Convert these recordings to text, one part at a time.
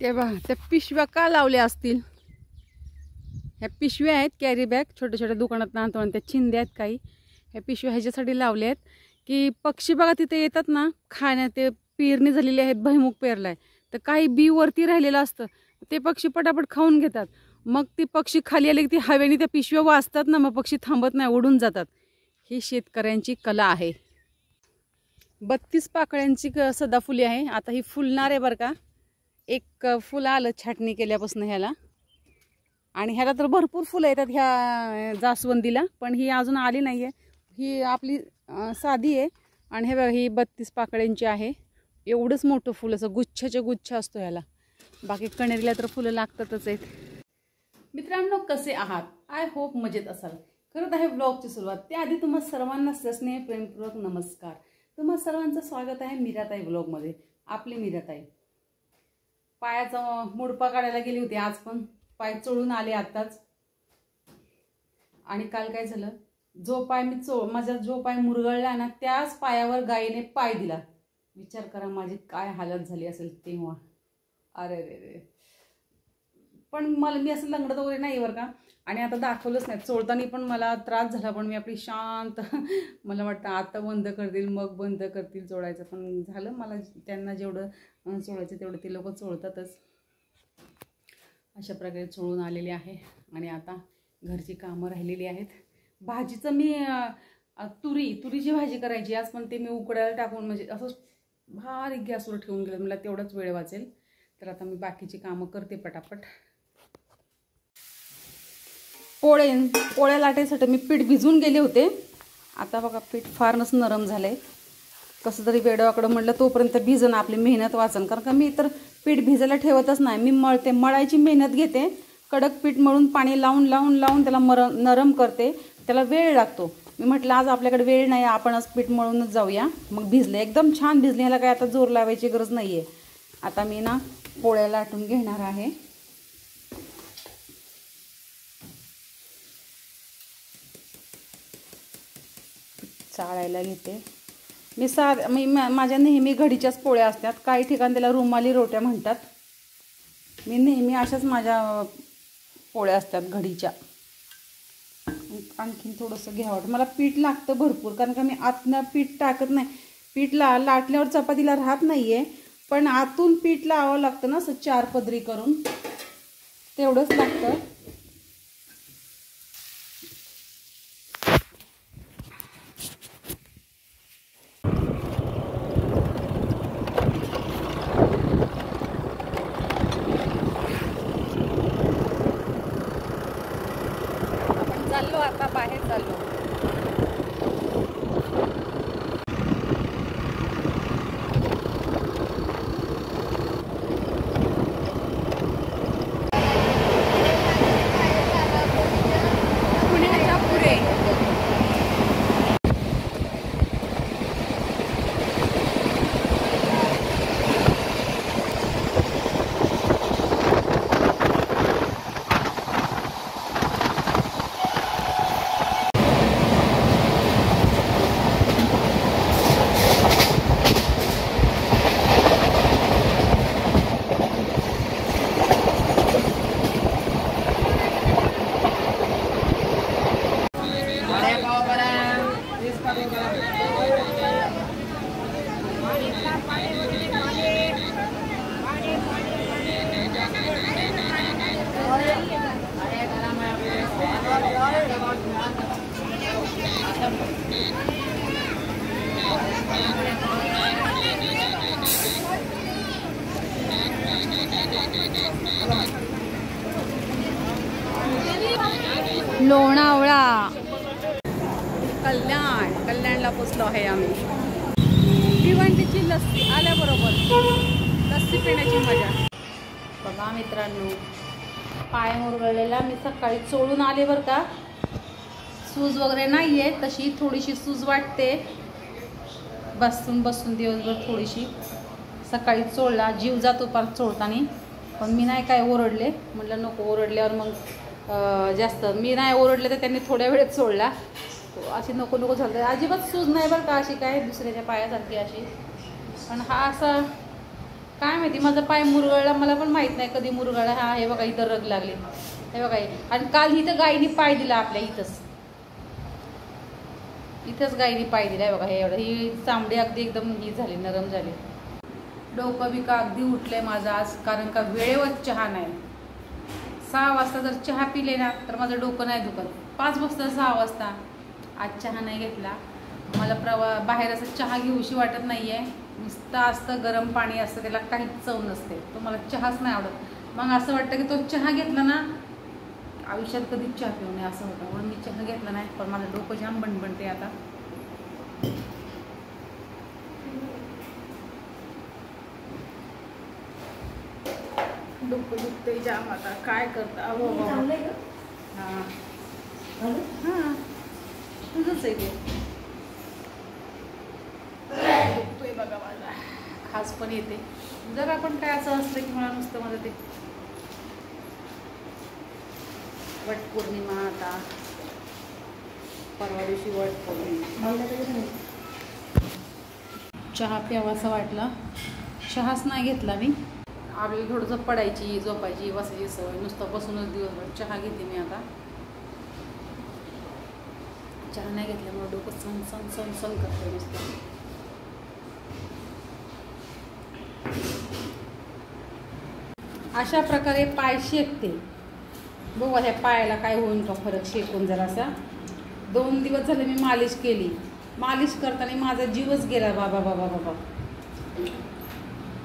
तेव्हा त्या पिशव्या का लावल्या असतील? ह्या पिशव्या आहेत कॅरी बॅग, छोट्या छोट्या दुकानात आणतो आणि त्या चिंध्या आहेत काही. ह्या पिशव्या ह्याच्यासाठी लावल्या आहेत की पक्षी बघा तिथे येतात ना खाण्यात, ते पेरणी झालेली आहेत, भुईमुग पेरलाय तर काही बी वरती राहिलेलं असतं, ते पक्षी पटापट खाऊन घेतात. मग ती पक्षी खाली आले की ती हवेने त्या पिशव्या वाजतात ना, मग पक्षी थांबत नाही, उडून जातात. ही शेतकऱ्यांची कला आहे. 32 पाकळ्यांची सदाफुली आहे. आता ही फुलणार आहे बरं का. एक फुल आलं छाटणी केल्यापासून ह्याला, आणि ह्याला तर भरपूर फुलं येतात ह्या जास्वंदीला, पण ही अजून आली नाही आहे. ही आपली साधी आहे आणि हे बघा ही 32 पाकळ्यांची आहे. एवढंच मोठं फुल, असं गुच्छाच्या गुच्छ असतो ह्याला. बाकी कणेरीला तर फुलं लागतातच आहेत. मित्रांनो, कसे आहात? आय होप मजेत असाल. करत आहे ब्लॉगची सुरुवात. त्याआधी तुम्हा सर्वांना स्नेह प्रेमपूर्वक नमस्कार. तुम्हा सर्वांचं स्वागत आहे मीराताई ब्लॉगमध्ये. आपली मीराताई. पायाचा मुडपा काढायला गेली होती आज, पण पाय चोळून आले आताच. आणि काल काय झालं, जो पाय माझा जो पाय मुरगळला ना, त्याच पायावर गायीने पाय दिला. विचार करा माझी काय हालत झाली असेल तेव्हा. अरे रे रे. पण मी असं लंगडत वगैरे नाही बरं का. आणि आता दाखवलंच नाही. चोळताना पण मला त्रास झाला, पण मी आपली शांत मला वाटतं आता बंद करतील, मग बंद करतील चोळायचं. पण झालं, मला त्यांना जेवढं चोळायचं तेवढं ते लोक चोळतातच. अशा प्रकारे चोळून आलेली आहे. आणि आता घरची कामं राहिलेली आहेत. भाजीचं मी तुरीची भाजी करायची आज, पण ते मी उकडायला टाकून म्हणजे असं भारी गॅसवर ठेवून गेलं. मला तेवढाच वेळ वाचेल, तर आता मी बाकीची कामं करते पटापट. पोळ्या लाटायसाठी मी पीठ भिजवून गेले होते. आता बघा पीठ फारच नरम झालंय. कसं तरी वेडवाकडं म्हटलं तोपर्यंत भिजन, आपली मेहनत वाचन. कारण का मी तर पीठ भिजायला ठेवतच नाही, मी मळते, मळायची मेहनत घेते. कडक पीठ मळून पाणी लावून लावून लावून त्याला नरम करते. त्याला वेळ लागतो. मी म्हटलं आज आपल्याकडे वेळ नाही, आपण आज पीठ मळूनच जाऊया. मग भिजले, एकदम छान भिजले. ह्याला काय आता जोर लावायची गरज नाही आहे. आता मी ना पोळ्या लाटून घेणार आहे. चाळायला घेते मी. माझ्या नेहमी घडीच्याच पोळ्या असतात. काही ठिकाणी त्याला रुमाली रोट्या म्हणतात. मी नेहमी अशाच माझ्या पोळ्या असतात घडीच्या. आणखीन थोडंसं घ्यावं. मला पीठ लागतं भरपूर, कारण का मी आतनं पीठ टाकत नाही. पीठ लाटल्यावर चपातीला राहत नाही आहे, पण आतून पीठ लावावं लागतं ना, असं 4 पदरी करून. तेवढंच लागतं. आता बाहेर चाललो. पुण्याच्या पुढे लोणावळा कल्याणला पोचलो आहे आम्ही. भिवंडीची लस्सी आल्याबरोबर लस्सी पिण्याची मजा. बघा मित्रांनो, पाय मुरगळलेला मी सकाळी चोळून आले बरं का. सूज वगैरे नाही आहे, तशी थोडीशी सूज वाटते. बसून बसून दिवसभर थोडीशी. सकाळी चोळला, जीव जातो पार चोळताना. पण मी नाही काय ओरडले, म्हटलं नको ओरडल्यावर मग जास्त. मी नाही ओरडले तर त्यांनी थोड्या वेळेत सोडला. अशी नको नको झालं. अजिबात सूज नाही बरं का अशी काय दुसऱ्याच्या पायासारखी अशी. पण हा असा काय माहिती माझा पाय मुरगळला, मला पण माहित नाही कधी मुरगळला. हा हे बघा इथं रग लागले, हे बघा. आणि काल इथं गायीने पाय दिला आपल्या इथंच गायीने पाय दिला. हे बघा, हे एवढं ही चांबडी अगदी एकदम ही झाली, नरम झाली. डोकं बिका अगदी उठलंय माझं आज, कारण का वेळेवर चहा नाही. 6 वाजता जर चहा पिले ना तर माझं डोकं नाही दुखत. 5 वाजता 6 वाजता आज चहा नाही घेतला. मला बाहेर असं चहा घेऊशी वाटत नाही आहे. नुसतं असतं गरम पाणी असतं, त्याला काहीच चव नसते. तो मला चहाच नाही आवडत. मग असं वाटतं की तो चहा घेतला ना आयुष्यात कधीच चहा पिऊ नये असं होतं. म्हणून मी चहा घेतला नाही. पण माझं डोकं जाम बनबनते आता. डोकं दुखते जाम आता, काय करता. हो हां हां तुझंच आहे ते. दुखतोय बघा माझा, खास पण येते जर आपण काय असं असलं की मला नुसतं माझं ते. वटपौर्णिमा आता, परवा दिवशी वटपौर्णिमा. चहा प्यावासा वाटला, चहाच नाही घेतला मी. आपल्याला थोडंसं पडायची, झोपायची, बसायची सवय. नुसतं बसूनच दिवसभर. चहा घेते मी आता. चहा नाही घेतल्यामुळे डोकं सण सण सण सण करते नुसतं. अशा प्रकारे पाय शेकते. बघू ह्या पायाला काय होईल का फरक शेकून जरासा. 2 दिवस झाले मी मालिश केली. मालिश करताना माझा जीवच गेला बाबा बाबा बाबा.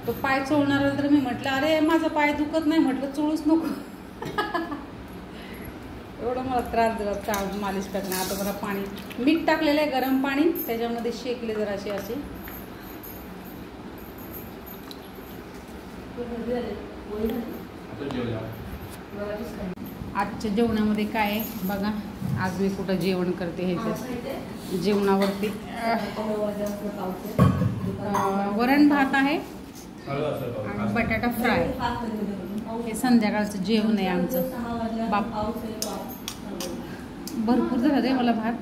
तो पाय चोळणारा तर मी म्हटलं अरे माझा पाय दुखत नाही, म्हटलं चोळूच नको. एवढं मला त्रास दिला का मालिश करताना. आता जरा पाणी मीठ टाकलेलं आहे, गरम पाणी, त्याच्यामध्ये शेकले जरासे असे. आजच्या जेवणामध्ये काय आहे बघा. आज मी कुठं जेवण करते ह्याच्यात. जेवणावरती वरण भात आहे आणि बटाटा फ्राय. हे संध्याकाळचं जेवण आहे आमचं. बाप भरपूर झालं रे मला भात.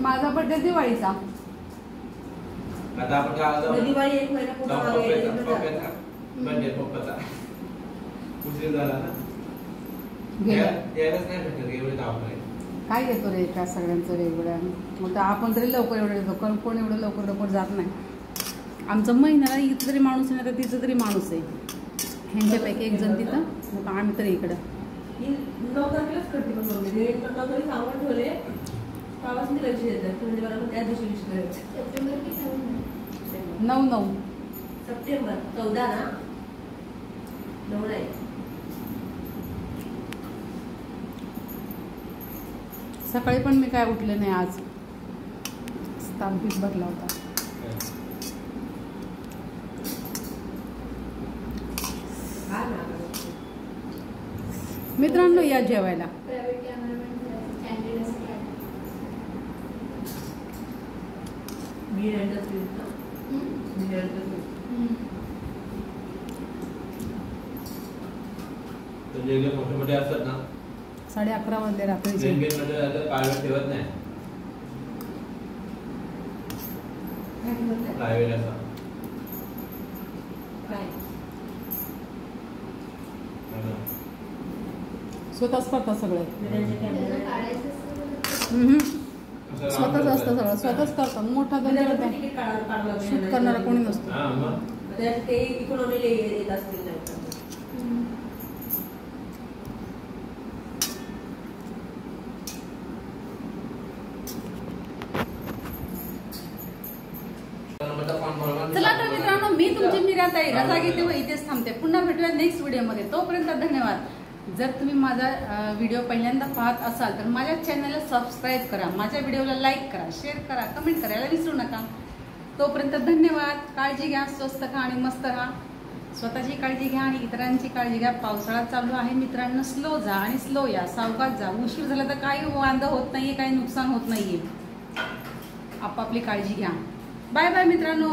माझा बर्थडे दिवाळीचा. आता आपण गावाला दिवाळी 1 महिना पूर्ण पप्पाचा उशीर झाला ना. यायलाच नाही भेटत एवढे धावपळ. काय घेतो रे त्या सगळ्यांचं वेगवेगळं. मग आपण तरी लवकर एवढं येतो, कारण कोण एवढं लवकर लवकर जात नाही. आमचं महिन्याला इथं तरी माणूस नाही तर तिचं तरी माणूस आहे. ह्यांच्यापैकी एक जण तिथं, मग आम्ही तरी इकडं. नोकरीलाच करते पण मम्मी. नोकरी सांगून ठेवले पावाच नाही लक्ष देतात. म्हणजे बरोबर त्या दिवशी विश करायचं. 9/9 सप्टेंबर 14 ना 9 आहे. सकाळी पण मी काय उठले नाही आज. तांबीच भरला होता. मित्रांनो या जेवायला. मोठे मोठे असतात ना 11:30 वाजले रात्रीचे. पायवर ठेवत नाही. प्रायव्हेट असा स्वतःच करतात सगळे. स्वतःच असतं सगळं, स्वतःच करतात. मोठा शूट करणारा कोणी नसतो. ते इकॉनॉमीला येत असतील. चला तर मित्रांनो, मी तुमची मीराताई रजागी तेव्हा इथेच थांबते. पुन्हा भेटूया नेक्स्ट व्हिडिओमध्ये. तोपर्यंत धन्यवाद. जर तुम्ही माझा व्हिडिओ पहिल्यांदा पाहत असाल तर माझ्या चॅनलला सबस्क्राईब करा, माझ्या व्हिडिओला लाईक करा, शेअर करा, कमेंट करायला विसरू नका. तोपर्यंत धन्यवाद. काळजी घ्या, स्वस्त खा आणि मस्त राहा. स्वतःची काळजी घ्या आणि इतरांची काळजी घ्या. पावसाळा चालू आहे मित्रांनो. स्लो जा आणि स्लो या, सावकाश जा. उशीर झाला तर काही वांदा होत नाहीये, काही नुकसान होत नाहीये. आपापली काळजी घ्या. बाय बाय मित्रांनो.